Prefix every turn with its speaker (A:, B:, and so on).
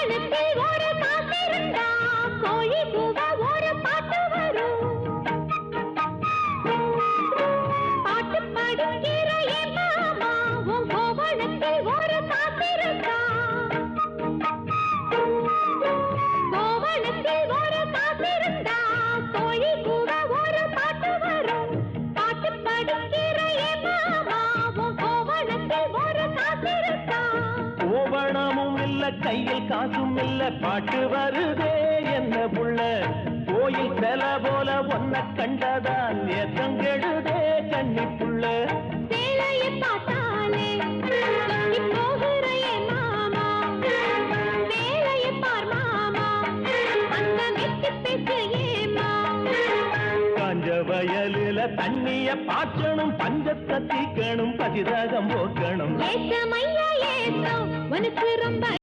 A: கோவணத்தில் ஒரு காசிருந்தா கோழி கூவ ஒரு பாட்டு வரும். பாட்டு படிக்கிற என் மாமா உன் கோவணத்தில் ஒரு காசிருந்தா. கோவணத்தில் ஒரு காசிருந்தா கோழி கூவ ஒரு பாட்டு வரும். பாட்டு படிக்கிற என் மாமா உன் கோவணத்தில் ஒரு காசிருந்தா.
B: கோவணமும் இல்ல கையில் காசும் இல்ல பாட்டு வருதே என்ன புள்ள. கோயில் செல போல ஒன்ன கண்டதான் ஏத்தங்கெடுதே கண்ணி புள்ள.
A: சேலையை பார்த்தாலே சொக்கி போகிற என் மாமா. வேலையை பார் மாமா அந்த வெட்டி பேச்சு ஏமா.
B: காஞ்ச வயலுல தண்ணிய பாய்ச்சணும் பஞ்சத்தை தீக்கணும் பதிரகம் போக்கணும்.
A: ஏசமையா ஏசோ உனக்கு ரொம்ப